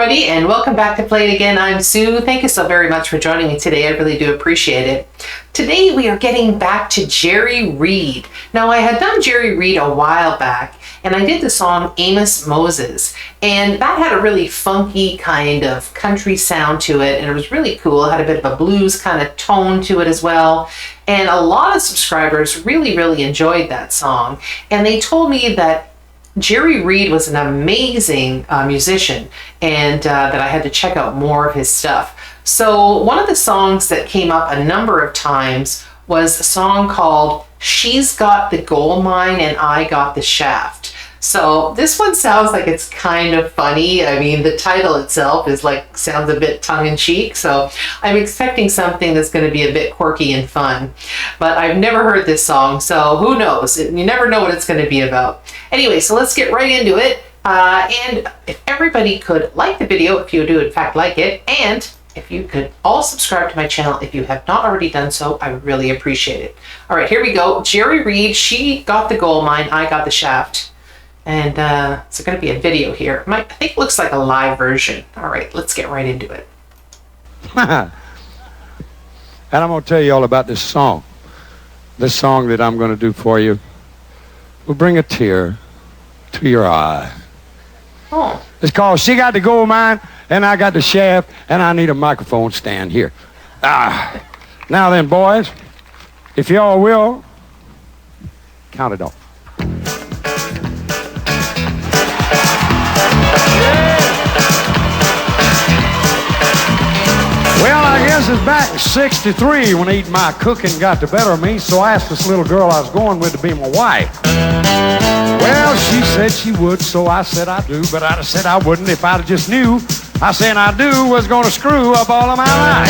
everybody, and welcome back to Play It Again. I'm Sue. Thank you so very much for joining me today. I really do appreciate it. Today we are getting back to Jerry Reed. Now, I had done Jerry Reed a while back, and I did the song Amos Moses, and that had a really funky kind of country sound to it, and it was really cool. It had a bit of a blues kind of tone to it as well, and a lot of subscribers really enjoyed that song, and they told me that Jerry Reed was an amazing musician, and that I had to check out more of his stuff. So one of the songs that came up a number of times was a song called She's Got the Goldmine and I Got the Shaft. So this one sounds like it's kind of funny. I mean, the title itself is like, sounds a bit tongue-in-cheek, so I'm expecting something that's going to be a bit quirky and fun. But I've never heard this song, so who knows? You never know what it's going to be about. Anyway, so let's get right into it. And if everybody could like the video, if you do in fact like it, and if you could all subscribe to my channel if you have not already done so, I would really appreciate it. All right, here we go. Jerry Reed, She Got the Goldmine, I Got the Shaft. And it's going to be a video here. I think it looks like a live version. All right, let's get right into it. And I'm going to tell you all about this song. This song that I'm going to do for you will bring a tear to your eye. Oh. It's called She Got the Gold Mine and I Got the Shaft, and I need a microphone stand here. Now then, boys, if y'all will, count it off. Well, I guess it's back in '63 when eating my cooking got the better of me, so I asked this little girl I was going with to be my wife. Well, she said she would, so I said I do, but I'd have said I wouldn't if I'd have just knew. I said I do was going to screw up all of my life.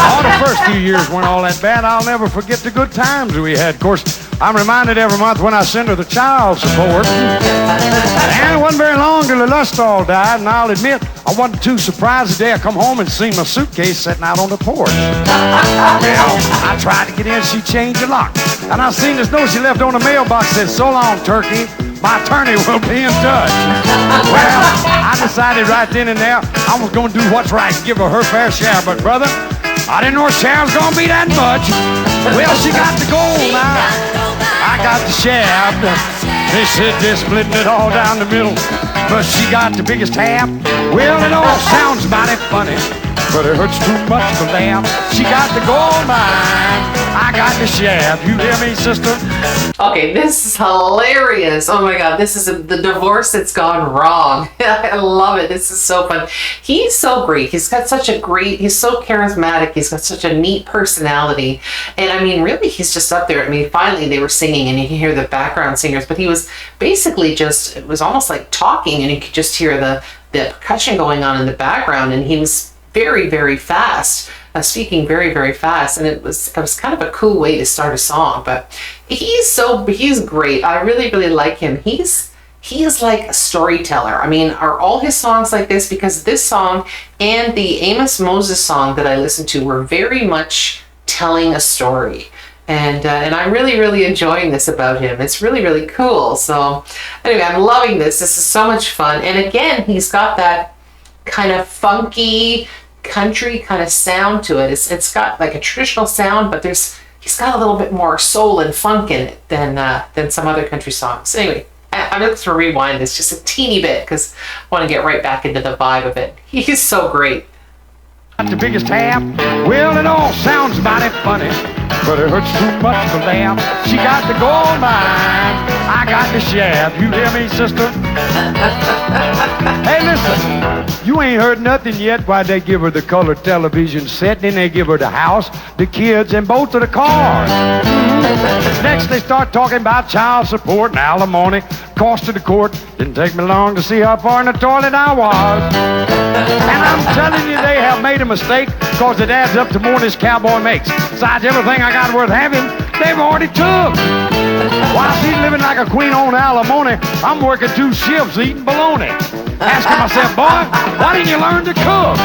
All the first few years weren't all that bad. I'll never forget the good times we had. Of course, I'm reminded every month when I send her the child support. And it wasn't very long till the lust all died, and I'll admit I wasn't too surprised the day I come home and seen my suitcase sitting out on the porch. Well, I tried to get in, she changed the lock. And I seen this note she left on the mailbox that said, "So long, turkey. My attorney will be in touch." Well, I decided right then and there I was going to do what's right and give her fair share. But, brother, I didn't know her share was going to be that much. Well, she got the gold now. I got the shaft. They said they're splitting it all down the middle, but she got the biggest half. Well, it all sounds mighty funny, but it hurts too much to laugh. She got the gold mine, I got the shaft. You hear me, sister? Okay, this is hilarious. Oh my God, this is the divorce that's gone wrong. I love it. This is so fun. He's so great. He's got such a great, he's so charismatic. He's got such a neat personality. And I mean, really, he's just up there. I mean, finally they were singing and you can hear the background singers, but he was basically just, it was almost like talking and you could just hear the percussion going on in the background, and he was very fast, speaking very fast, and it was kind of a cool way to start a song. But he's great. I really like him. He is like a storyteller. I mean, are all his songs like this? Because this song and the Amos Moses song that I listened to were very much telling a story. And I'm really enjoying this about him. It's really cool. So anyway, I'm loving this. This is so much fun. And again, he's got that kind of funky country kind of sound to it. It's got like a traditional sound, but he's got a little bit more soul and funk in it than some other country songs. Anyway, I'm just going to rewind this just a teeny bit because I want to get right back into the vibe of it. He's so great. Got the biggest half. Well, it all sounds mighty funny, but it hurts too much to laugh. She got the gold mine, I got the shaft. You hear me, sister? Hey, listen, you ain't heard nothing yet why they give her the color television set, then they give her the house, the kids, and both of the cars. Next, they start talking about child support and alimony, cost of the court. Didn't take me long to see how far in the toilet I was. And I'm telling you, they have made a mistake, because it adds up to more than this cowboy makes. Besides, everything I got worth having, they've already took. While she's living like a queen on alimony, I'm working 2 shifts eating bologna. Asking myself, boy, why didn't you learn to cook?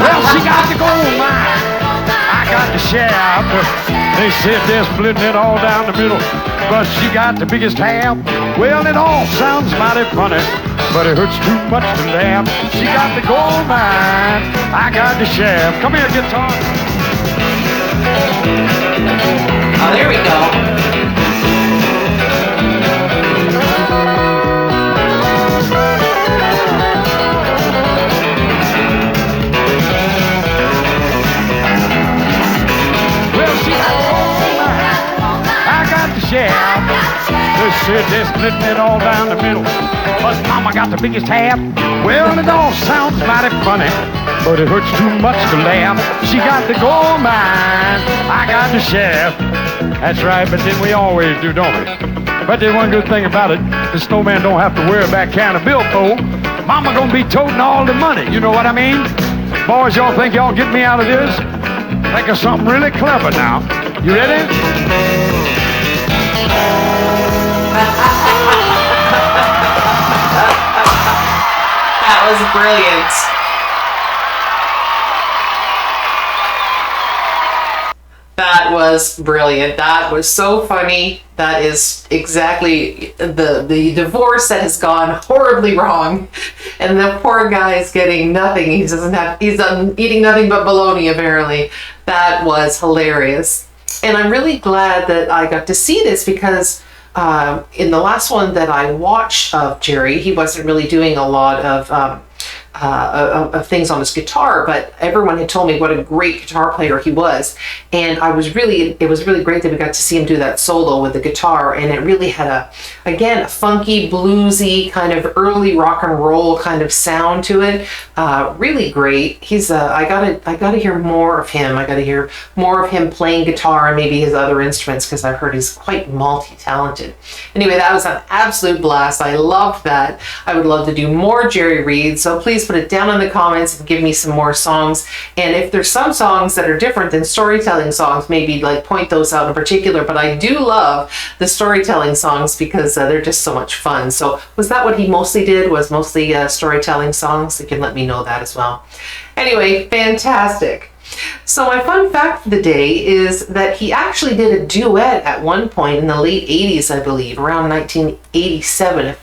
Well, she got the gold mine, I got the shaft. They said they're splitting it all down the middle, but she got the biggest half. Well, it all sounds mighty funny, but it hurts too much to laugh. She got the gold mine, I got the shaft. Come here, guitar. Oh, there we go. They said they're splitting it all down the middle, but Mama got the biggest half. Well, it all sounds mighty funny, but it hurts too much to laugh. She got the gold mine, I got the shaft. That's right, but then we always do, don't we? But there's one good thing about it, the snowman don't have to worry about carrying a billfold. Mama gonna be toting all the money, you know what I mean? Boys, y'all think y'all get me out of this? Think of something really clever now. You ready? That was brilliant. That was brilliant. That was so funny. That is exactly the divorce that has gone horribly wrong, and the poor guy is getting nothing. He's eating nothing but bologna apparently. That was hilarious, and I'm really glad that I got to see this because in the last one that I watched of Jerry, he wasn't really doing a lot of things on his guitar, but everyone had told me what a great guitar player he was, and it was really great that we got to see him do that solo with the guitar, and it really had a funky, bluesy kind of early rock and roll kind of sound to it. Really great. He's I gotta hear more of him. I gotta hear more of him playing guitar and maybe his other instruments, because I've heard he's quite multi-talented. Anyway, that was an absolute blast. I loved that. I would love to do more Jerry Reed, so please put it down in the comments and give me some more songs. And if there's some songs that are different than storytelling songs, maybe like point those out in particular. But I do love the storytelling songs because they're just so much fun. So was that what he mostly did? Was mostly storytelling songs? You can let me know that as well. Anyway, fantastic. So my fun fact for the day is that he actually did a duet at one point in the late 80s, I believe, around 1987,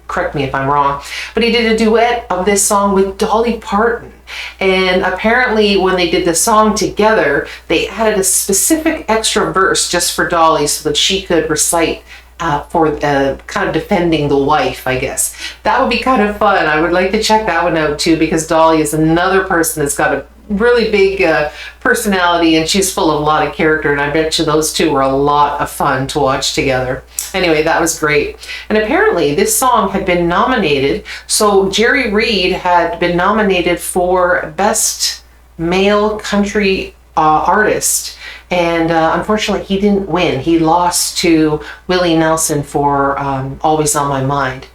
correct me if I'm wrong, but he did a duet of this song with Dolly Parton. And apparently when they did the song together, they added a specific extra verse just for Dolly so that she could recite for kind of defending the wife, I guess. That would be kind of fun. I would like to check that one out too, because Dolly is another person that's got a really big personality, and she's full of a lot of character, and I bet you those two were a lot of fun to watch together. Anyway, that was great. And apparently this song had been nominated, so Jerry Reed had been nominated for Best Male Country Artist, and unfortunately he didn't win. He lost to Willie Nelson for Always on My Mind,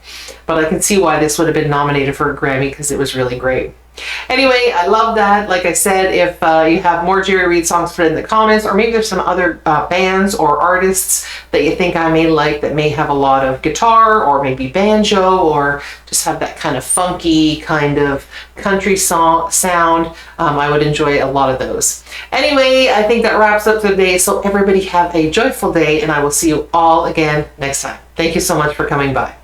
but I can see why this would have been nominated for a Grammy, because it was really great. Anyway, I love that. Like I said, if you have more Jerry Reed songs, put it in the comments, or maybe there's some other bands or artists that you think I may like that may have a lot of guitar or maybe banjo, or just have that kind of funky kind of country song sound. I would enjoy a lot of those. Anyway, I think that wraps up the day. So everybody have a joyful day, and I will see you all again next time. Thank you so much for coming by.